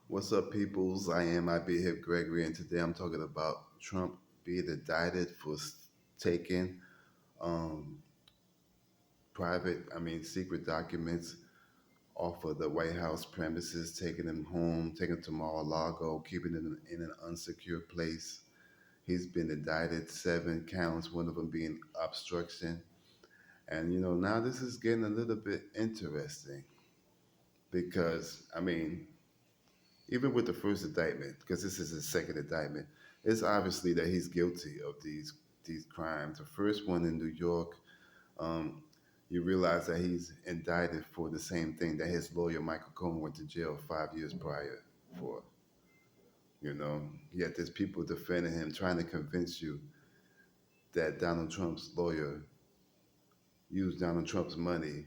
What's up, peoples? I am IB Hip Gregory, and today I'm talking about Trump being indicted for taking um, secret documents off of the White House premises, taking them home, taking them to Mar-a-Lago, keeping them in an unsecure place. He's been indicted 7 counts, one of them being obstruction. And now this is getting a little bit interesting because even with the first indictment, because this is his second indictment, it's obviously that he's guilty of these crimes. The first one in New York, um, you realize that he's indicted for the same thing that his lawyer Michael Cohen went to jail 5 years prior for. Yet there's people defending him, trying to convince you that Donald Trump's lawyer used Donald Trump's money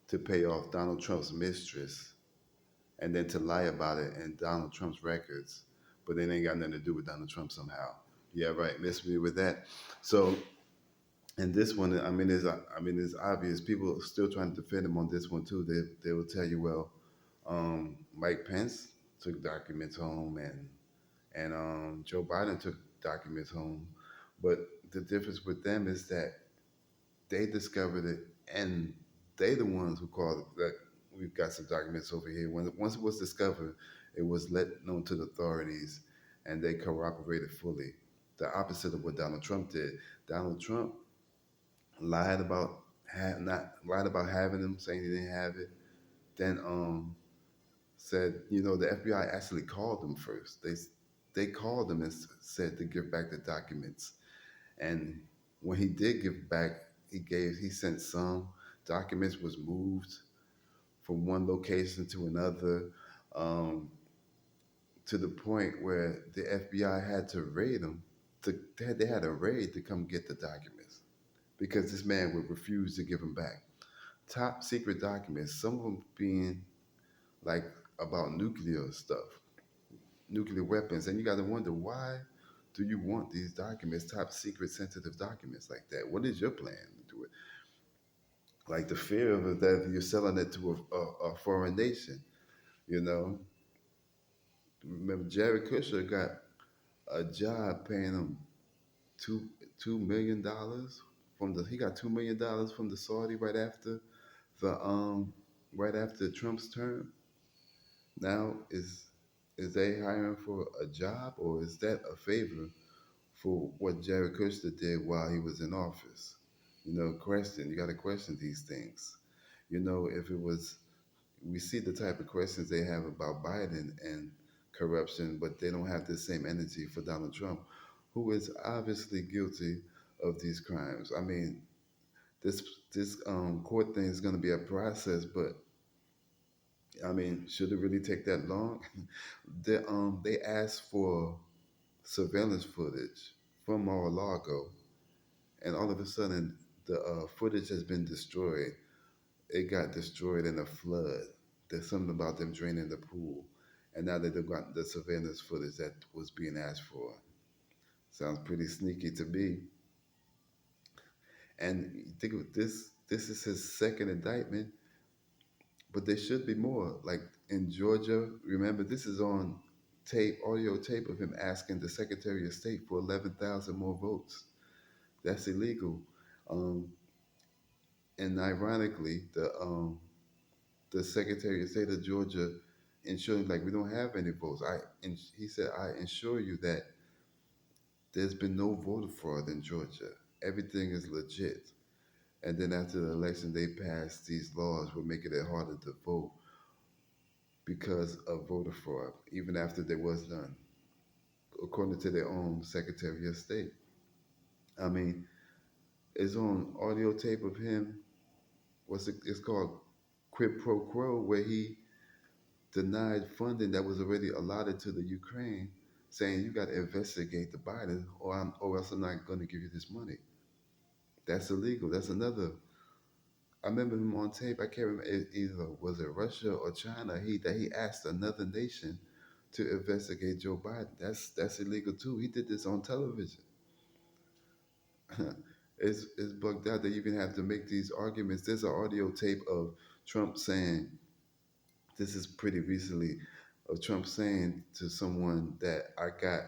to pay off Donald Trump's mistress and then to lie about it in Donald Trump's records, but it ain't got nothing to do with Donald Trump somehow. Yeah, right. Miss me with that. So, and this one, it's obvious. People are still trying to defend him on this one too. They will tell you, well, Mike Pence took documents home, and Joe Biden took documents home, but the difference with them is that they discovered it, and they the ones who called it that we've got some documents over here. Once it was discovered, it was let known to the authorities, and they corroborated fully. The opposite of what Donald Trump did. Donald Trump lied about not lied about having them, saying he didn't have it. Then said, the FBI actually called them first. They called them and said to give back the documents. And when he did give back, he sent some documents was moved from one location to another, um, to the point where the FBI had to raid him. They had a raid to come get the documents because this man would refuse to give them back. Top secret documents, some of them being like about nuclear stuff, nuclear weapons, and you got to wonder why do you want these documents, top secret sensitive documents like that? What is your plan to do it? Like the fear of it that you're selling it to a foreign nation. You know, remember Jared Kushner got a job paying him two $2 million from the he got $2 million from the Saudi the right after Trump's term. Now is they hiring for a job, or is that a favor for what Jared Kushner did while he was in office? You got to question these things. If it was, we see the type of questions they have about Biden and corruption, but they don't have the same energy for Donald Trump, who is obviously guilty of these crimes. This this court thing is going to be a process, but should it really take that long? They asked for surveillance footage from Mar-a-Lago, and all of a sudden the footage has been destroyed. It got destroyed in a flood. There's something about them draining the pool, and now that they've got the surveillance footage that was being asked for. Sounds pretty sneaky to me. And you think of this. This is his second indictment, but there should be more. Like in Georgia, remember this is on tape, audio tape of him asking the Secretary of State for 11,000 more votes. That's illegal. Um, and ironically, the Secretary of State of Georgia ensuring like we don't have any votes. And he said, I ensure you that there's been no voter fraud in Georgia. Everything is legit. And then after the election, they passed these laws were making it harder to vote because of voter fraud, even after there was none, according to their own Secretary of State. I mean, it's on audio tape of him. It's called quid pro quo, where he denied funding that was already allotted to the Ukraine, saying you got to investigate the Biden, or else I'm not going to give you this money. That's illegal. That's another. I remember him on tape. I can't remember either was it Russia or China. He asked another nation to investigate Joe Biden. That's illegal too. He did this on television. It's bugged out. They even have to make these arguments. There's an audio tape of Trump saying this is pretty recently. of Trump saying to someone that I got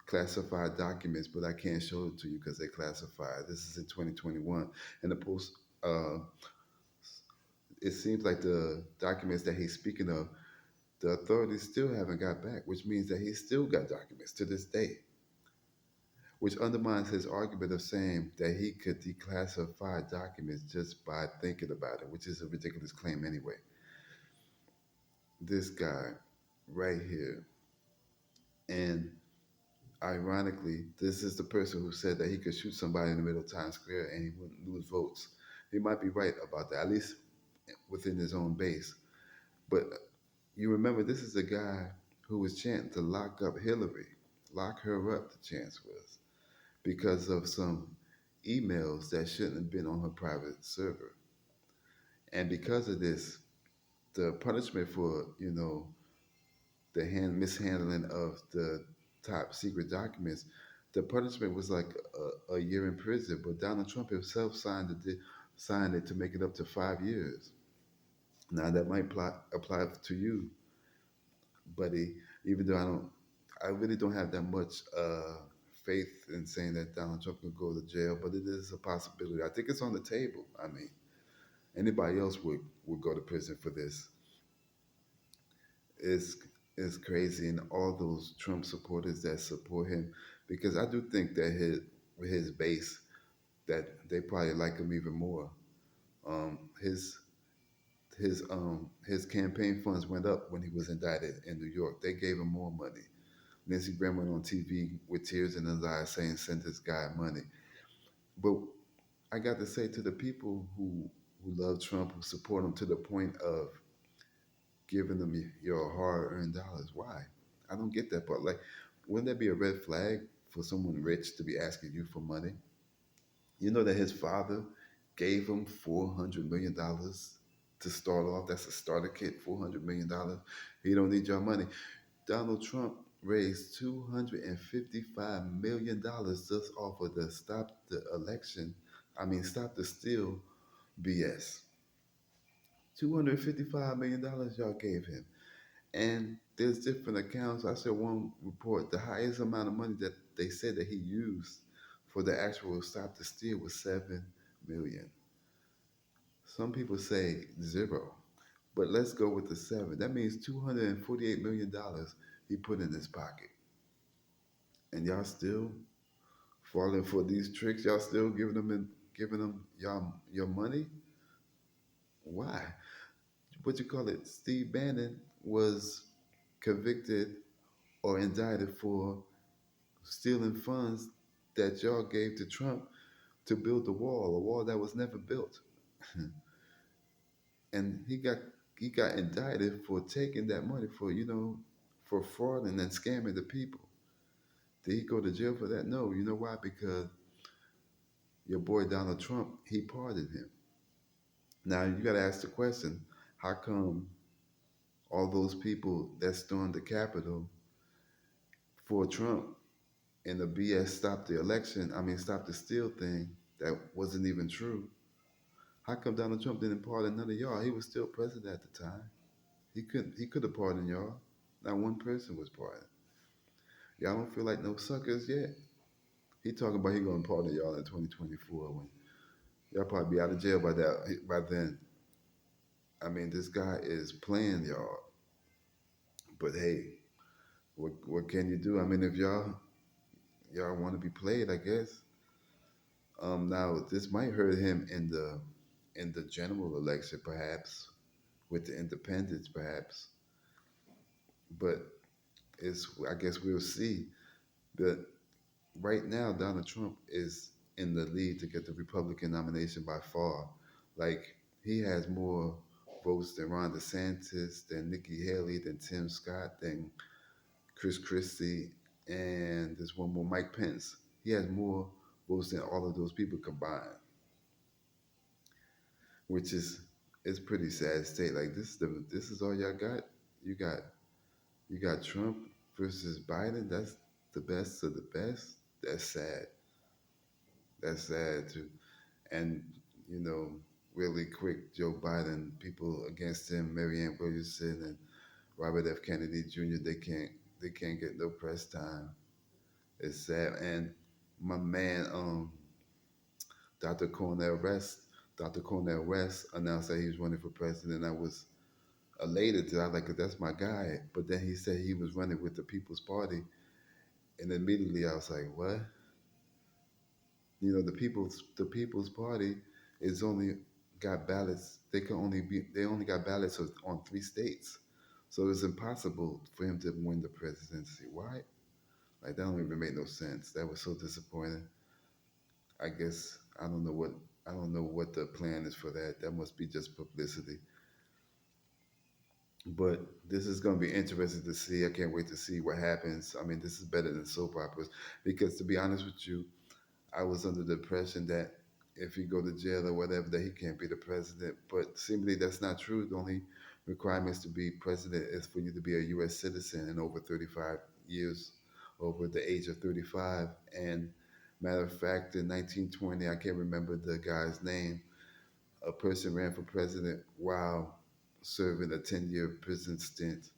classified documents, but I can't show it to you because they're classified. This is in 2021, and the post. It seems like the documents that he's speaking of, the authorities still haven't got back, which means that he still got documents to this day, which undermines his argument of saying that he could declassify documents just by thinking about it, which is a ridiculous claim anyway. This guy right here, and ironically, this is the person who said that he could shoot somebody in the middle of Times Square and he wouldn't lose votes. He might be right about that, at least within his own base. But you remember, this is a guy who was chanting to lock up Hillary, lock her up, the chance was, because of some emails that shouldn't have been on her private server. And because of this, the punishment for, the mishandling of the top secret documents, the punishment was like a year in prison. But Donald Trump himself signed it to make it up to 5 years. Now that might apply to you, buddy. Even though I really don't have that much faith in saying that Donald Trump could go to jail, but it is a possibility. I think it's on the table. I mean, anybody else would go to prison for this. It's it's crazy, and all those Trump supporters that support him, because I do think that his base, that they probably like him even more. Um, his his campaign funds went up when he was indicted in New York. They gave him more money. Lindsey Graham went on TV with tears in his eyes saying, "Send this guy money." But I got to say, to the people who love Trump, who support him to the point of giving them your hard-earned dollars, why? I don't get that part. Like, wouldn't that be a red flag for someone rich to be asking you for money? You know that his father gave him $400 million to start off. That's a starter kit, $400 million. He don't need your money. Donald Trump raised $255 million just off of the stop the election. I mean, stop the steal BS. $255 million y'all gave him. And there's different accounts. I saw one report, the highest amount of money that they said that he used for the actual stop the steal was 7 million. Some people say zero, but let's go with the seven. That means $248 million he put in his pocket. And y'all still falling for these tricks. Y'all still giving them y'all your money. Why? What you call it? Steve Bannon was convicted or indicted for stealing funds that y'all gave to Trump to build the wall, a wall that was never built. And he got indicted for taking that money for for fraud and then scamming the people. Did he go to jail for that? No. You know why? Because your boy Donald Trump, he pardoned him. Now you got to ask the question: how come all those people that stormed the Capitol for Trump and the BS stop the election? I mean, stop the steal thing that wasn't even true. How come Donald Trump didn't pardon none of y'all? He was still president at the time. He could have pardoned y'all. Not one person was pardoned. Y'all don't feel like no suckers yet. He talking about he gonna pardon y'all in 2024 when y'all probably be out of jail by then. I mean, this guy is playing y'all. But hey, what can you do? I mean, if y'all want to be played, I guess. Now this might hurt him in the general election, perhaps with the independents, perhaps. But I guess we'll see. But right now, Donald Trump is in the lead to get the Republican nomination by far. Like, he has more votes than Ron DeSantis, than Nikki Haley, than Tim Scott, than Chris Christie, and there's one more, Mike Pence. He has more votes than all of those people combined, which is pretty sad state. Like, this is all y'all got. You got you got Trump versus Biden. That's the best of the best. That's sad. That's sad too. And you know, really quick, Joe Biden, people against him, Marianne Williamson, and Robert F. Kennedy Jr. They can't get no press time. It's sad. And my man, Dr. Cornell West, Dr. Cornell West announced that he was running for president. I was elated that I was like, 'cause that's my guy. But then he said he was running with the People's Party, and immediately I was like, what? The People's Party is only got ballots. They only got ballots on 3 states, so it's impossible for him to win the presidency. Why? Like that don't even make no sense. That was so disappointing. I guess I don't know what the plan is for that. That must be just publicity. But this is going to be interesting to see. I can't wait to see what happens. I mean, this is better than soap operas because, to be honest with you, I was under the impression that if he go to jail or whatever, that he can't be the president. But seemingly that's not true. The only requirements to be president is for you to be a U.S. citizen and over 35 years, over the age of 35. And matter of fact, in 1920, I can't remember the guy's name, a person ran for president while serving a 10-year prison stint.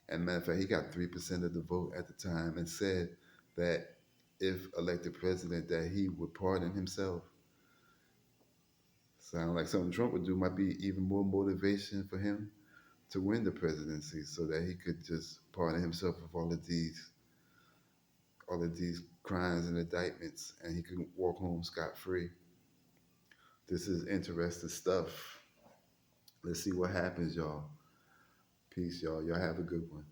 And matter of fact, he got 3% of the vote at the time and said that if elected president, that he would pardon himself. Sound like something Trump would do might be even more motivation for him to win the presidency so that he could just pardon himself of all of these crimes and indictments and he could walk home scot free. This is interesting stuff. Let's see what happens, y'all. Peace, y'all. Y'all have a good one.